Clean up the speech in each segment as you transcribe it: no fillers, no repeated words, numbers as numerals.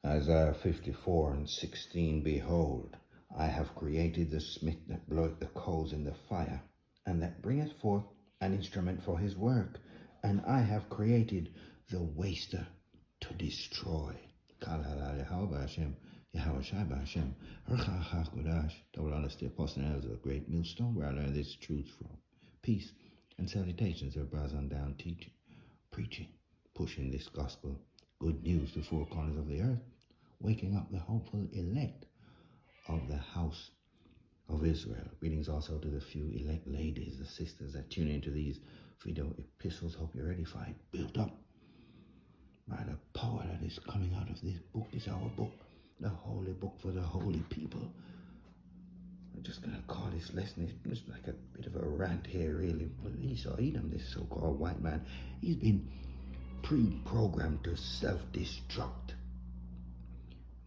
Isaiah 54:16, Behold, I have created the smith that bloweth the coals in the fire, and that bringeth forth an instrument for his work, and I have created the waster to destroy. Double honors to the Apostle and Elders of the Great Millstone, where I learned this truth from. Peace and salutations to brothers on down teaching, preaching, pushing this gospel, good news to four corners of the earth, waking up the hopeful elect of the house of Israel. Greetings also to the few elect ladies, the sisters that tune into these video epistles. Hope you're edified, built up by the power that is coming out of this book. This is our book, the holy book for the holy people. I'm just going to call this lesson, it's like a bit of a rant here really. But Esau-Edom, this so-called white man, he's been pre-programmed to self-destruct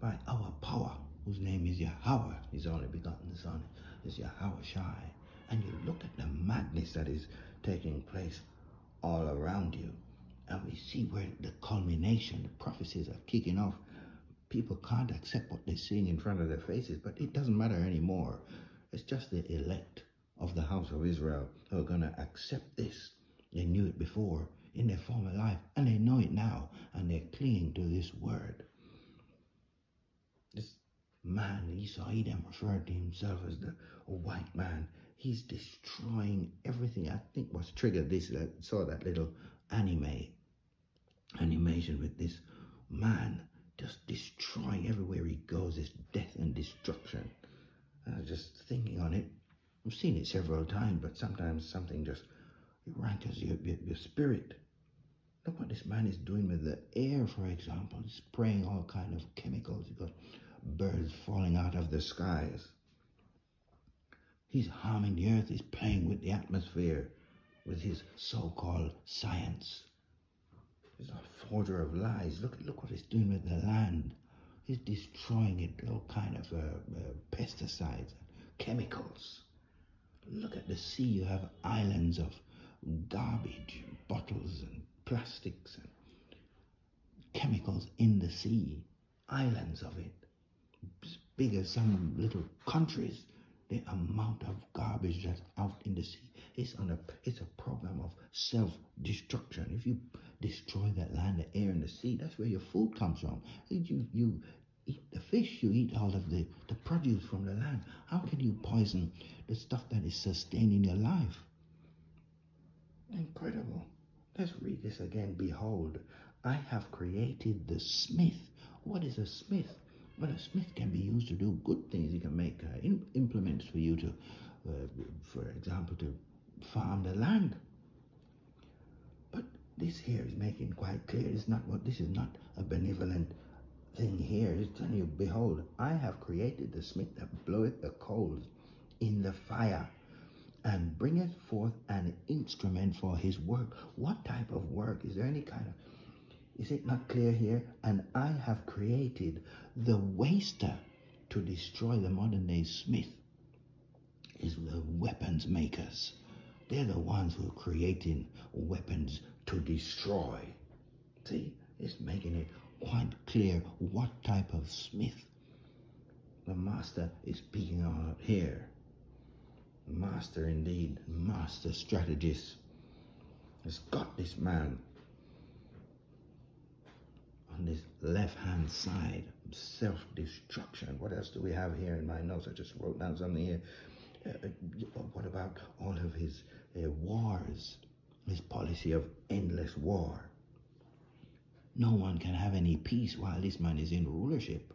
by our power, whose name is Yahweh, his only begotten son is Yahweh Shai. And you look at the madness that is taking place all around you, and we see where the culmination, the prophecies are kicking off. People can't accept what they're seeing in front of their faces, but it doesn't matter anymore. It's just the elect of the house of Israel who are going to accept this. They knew it before in their former life, and they know it now, and they're clinging to this word. This man, Esau-Edom, referred to himself as the white man. He's destroying everything. I think what's triggered this, I saw that little animation with this man just destroying everywhere he goes, this death and destruction. I was just thinking on it. I've seen it several times, but sometimes something just rankles your spirit. Look what this man is doing with the air, for example. He's spraying all kind of chemicals. You've got birds falling out of the skies. He's harming the earth. He's playing with the atmosphere with his so-called science. He's a forger of lies. Look what he's doing with the land. He's destroying it with all kind of pesticides, chemicals. Look at the sea. You have islands of garbage, bottles and plastics and chemicals in the sea. Islands of it. As big as some little countries. The amount of garbage that's out in the sea. It's a program of self-destruction. If you destroy that land, the air, and the sea, that's where your food comes from. You eat the fish, you eat all of the produce from the land. How can you poison the stuff that is sustaining your life? Incredible. Let's read this again. Behold, I have created the smith. What is a smith? Well, a smith can be used to do good things. He can make implements for you to, for example, to farm the land. But this here is making quite clear. This is not a benevolent thing here. It's telling you, behold, I have created the smith that bloweth the coals in the fire, and bringeth forth an instrument for his work. What type of work? Is there any kind of... Is it not clear here? And I have created the waster to destroy. The modern day smith is the weapons makers. They're the ones who are creating weapons to destroy. See, it's making it quite clear what type of smith the master is speaking about here. Master indeed, master strategist has got this man on this left-hand side, self-destruction. What else do we have here in my notes? I just wrote down something here. What about all of his wars, his policy of endless war? No one can have any peace while this man is in rulership.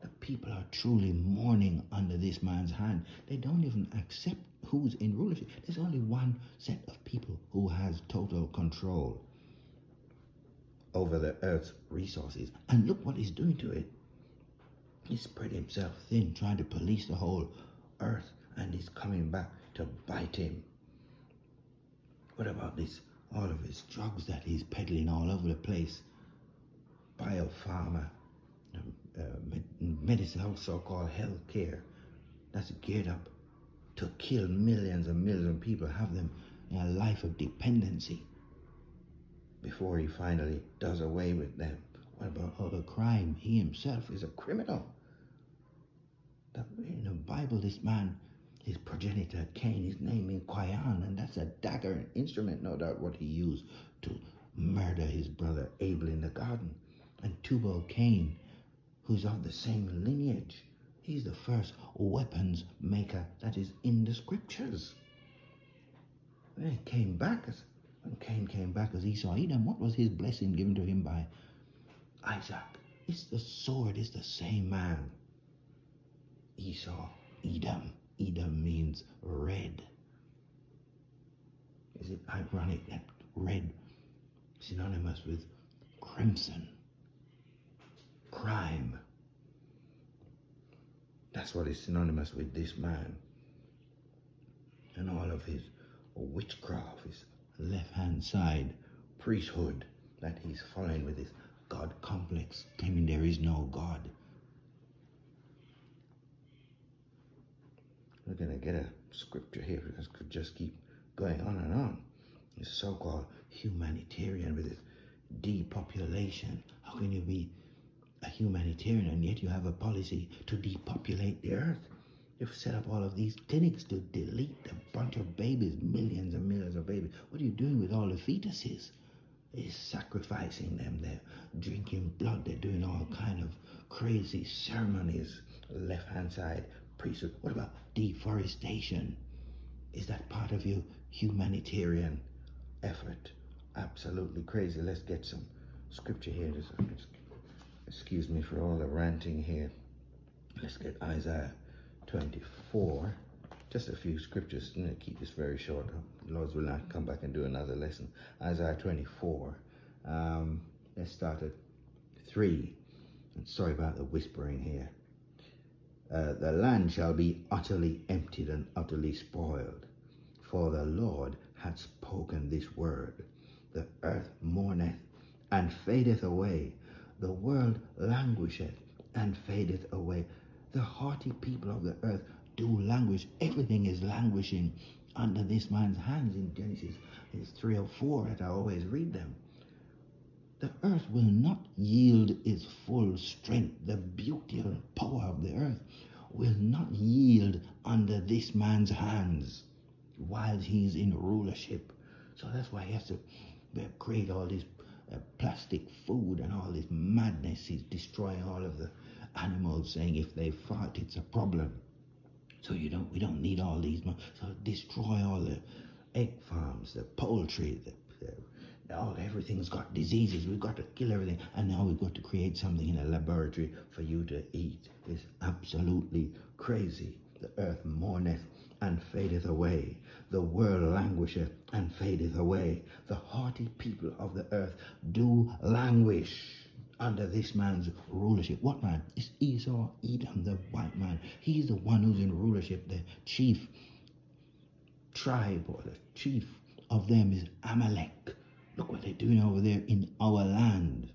The people are truly mourning under this man's hand. They don't even accept who's in rulership. There's only one set of people who has total control over the earth's resources. And look what he's doing to it. He's spread himself thin, trying to police the whole earth, and he's coming back to bite him. What about this? All of his drugs that he's peddling all over the place. Biopharma, medicine, so-called health care, that's geared up to kill millions and millions of people, have them in a life of dependency before he finally does away with them. about all the crime. He himself is a criminal. In the Bible, this man, his progenitor Cain, is named in Qayan, and that's a dagger, an instrument, no doubt, what he used to murder his brother Abel in the garden. And Tubal Cain, who's of the same lineage, he's the first weapons maker that is in the scriptures. When Cain came back as Esau-Edom, what was his blessing given to him by Isaac? It's the sword, it's the same man. Esau-Edom. Edom means red. Is it ironic that red is synonymous with crimson, crime? That's what is synonymous with this man. And all of his witchcraft, his left-hand side priesthood that he's following with his God complex, claiming there is no God. We're going to get a scripture here that could just keep going on and on. This so-called humanitarian with this depopulation. How can you be a humanitarian and yet you have a policy to depopulate the earth? You've set up all of these clinics to delete a bunch of babies, millions and millions of babies. What are you doing with all the fetuses? They're sacrificing them. They're drinking blood. They're doing all kind of crazy ceremonies. Left-hand side priesthood. What about deforestation? Is that part of your humanitarian effort? Absolutely crazy. Let's get some scripture here. Excuse me for all the ranting here. Let's get Isaiah 24. Just a few scriptures. I'm going to keep this very short. Lord will not come back and do another lesson. Isaiah 24. Let's start at 3. And sorry about the whispering here. The land shall be utterly emptied and utterly spoiled, for the Lord hath spoken this word. The earth mourneth and fadeth away. The world languisheth and fadeth away. The haughty people of the earth do languish. Everything is languishing under this man's hands. In Genesis, it's 3 or 4 that I always read them. The earth will not yield its full strength. The beauty and power of the earth will not yield under this man's hands while he's in rulership. So that's why he has to create all this plastic food and all this madness. He's destroying all of the animals, saying if they fart, it's a problem. So we don't need all these. So destroy all the egg farms, the poultry, everything's got diseases. We've got to kill everything, and now we've got to create something in a laboratory for you to eat. It's absolutely crazy. The earth mourneth and fadeth away. The world languisheth and fadeth away. The haughty people of the earth do languish under this man's rulership. What man? It's Esau-Edom, the white man. He's the one who's in rulership. The chief tribe or the chief of them is Amalek. Look what they're doing over there in our land.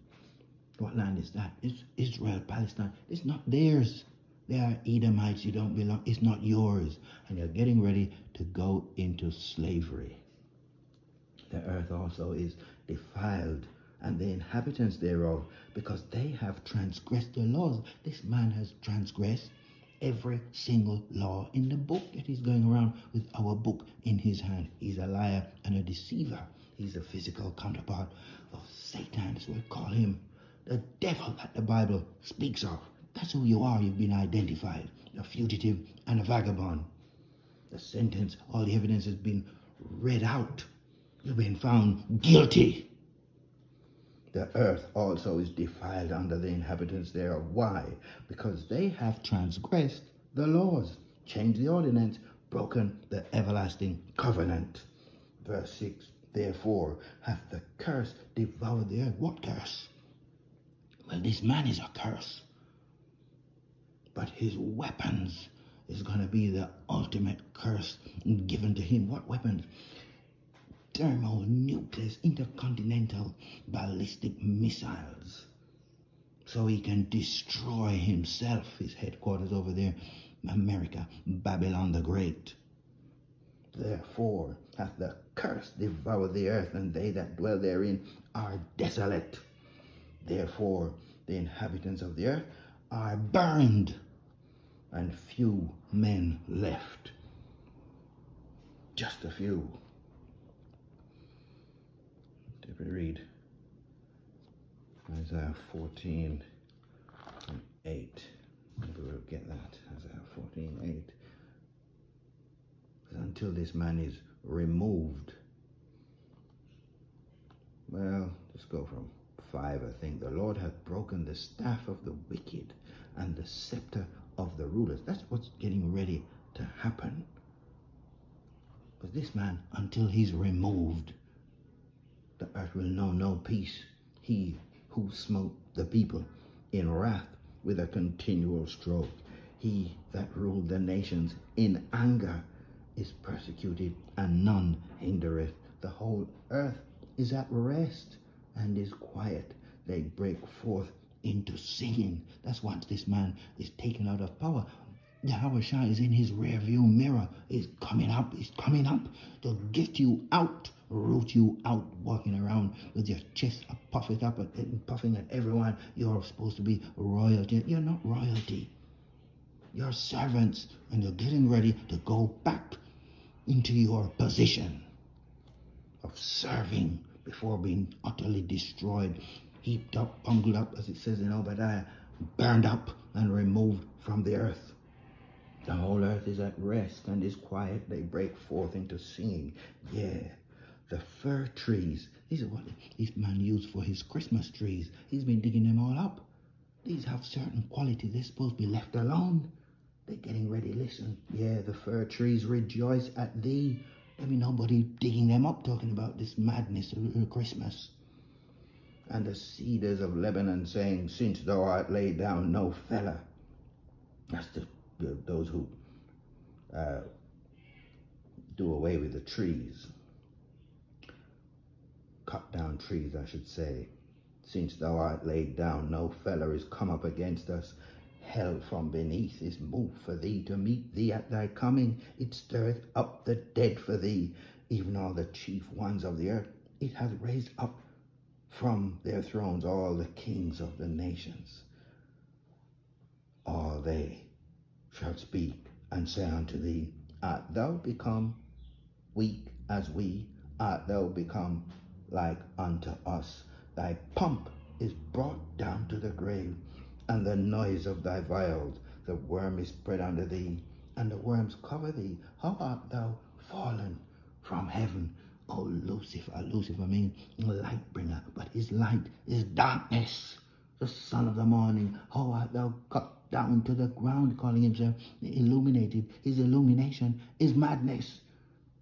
What land is that? It's Israel, Palestine. It's not theirs. They are Edomites. You don't belong. It's not yours. And you're getting ready to go into slavery. The earth also is defiled, and the inhabitants thereof, because they have transgressed the laws. This man has transgressed every single law in the book that he's going around with our book in his hand. He's a liar and a deceiver. He's the physical counterpart of Satan. That's what we call him. The devil that the Bible speaks of. That's who you are. You've been identified. A fugitive and a vagabond. The sentence, all the evidence has been read out. You've been found guilty. The earth also is defiled under the inhabitants thereof. Why? Because they have transgressed the laws, changed the ordinance, broken the everlasting covenant. Verse 6. Therefore hath the curse devoured the earth. What curse? Well, this man is a curse. But his weapons is going to be the ultimate curse given to him. What weapons? Thermonuclear, intercontinental ballistic missiles. So he can destroy himself. His headquarters over there, America, Babylon the Great. Therefore hath the curse devoured the earth, and they that dwell therein are desolate. Therefore, the inhabitants of the earth are burned, and few men left. Just a few. If we read Isaiah 14 and 8, maybe we'll get that. Isaiah 14:8. Until this man is removed. Well, let's go from 5, I think. The Lord hath broken the staff of the wicked and the scepter of the rulers. That's what's getting ready to happen. But this man, until he's removed, the earth will know no peace. He who smote the people in wrath with a continual stroke, he that ruled the nations in anger, is persecuted, and none hindereth. The whole earth is at rest and is quiet. They break forth into singing. That's once this man is taken out of power. Yahweh Shai is in his rear view mirror. He's coming up to get you out, root you out, walking around with your chest puffing up and puffing at everyone. You're supposed to be royalty. You're not royalty. You're servants, and you're getting ready to go back into your position of serving before being utterly destroyed, heaped up, bungled up, as it says in Obadiah, burned up and removed from the earth. The whole earth is at rest and is quiet. They break forth into singing. Yeah, the fir trees. These are what this man used for his Christmas trees. He's been digging them all up. These have certain qualities. They're supposed to be left alone. They're getting ready. Listen. Yeah, the fir trees rejoice at thee. There be nobody digging them up, talking about this madness of Christmas. And the cedars of Lebanon saying, since thou art laid down, no feller. That's those who do away with the trees. Cut down trees, I should say. Since thou art laid down, no feller is come up against us. Hell from beneath is moved for thee to meet thee at thy coming. It stirreth up the dead for thee, even all the chief ones of the earth. It hath raised up from their thrones all the kings of the nations. All they shall speak and say unto thee, art thou become weak as we? Art thou become like unto us? Thy pomp is brought down to the grave, and the noise of thy vials. The worm is spread under thee, and the worms cover thee. How art thou fallen from heaven, O Lucifer? Lucifer means light bringer, but his light is darkness. The son of the morning, how art thou cut down to the ground, calling himself illuminated? His illumination is madness,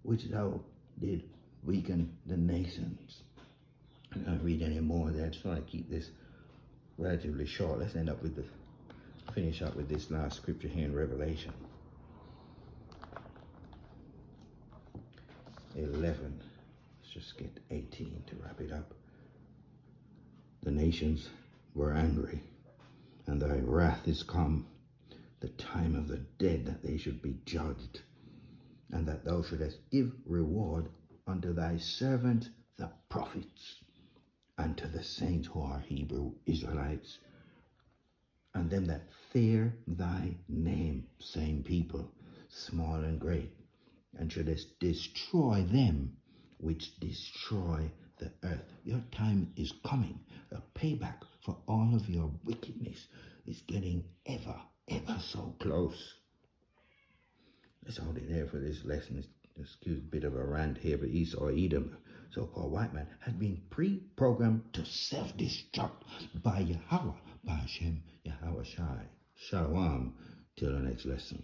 which thou did weaken the nations. I don't read any more there. I just want to keep this relatively short. Let's finish up with this last scripture here in Revelation 11. Let's just get 18 to wrap it up. The nations were angry, and thy wrath is come, the time of the dead, that they should be judged, and that thou shouldest give reward unto thy servants the prophets, and to the saints who are Hebrew Israelites, and them that fear thy name, same people, small and great, and shouldest destroy them which destroy the earth. Your time is coming. A payback for all of your wickedness is getting ever so close. Let's hold it there for this lesson. Excuse a bit of a rant here, but Esau-Edom, so-called white man, has been pre-programmed to self-destruct by Yahweh, by Hashem, Yahweh Shai. Shalom. Till the next lesson.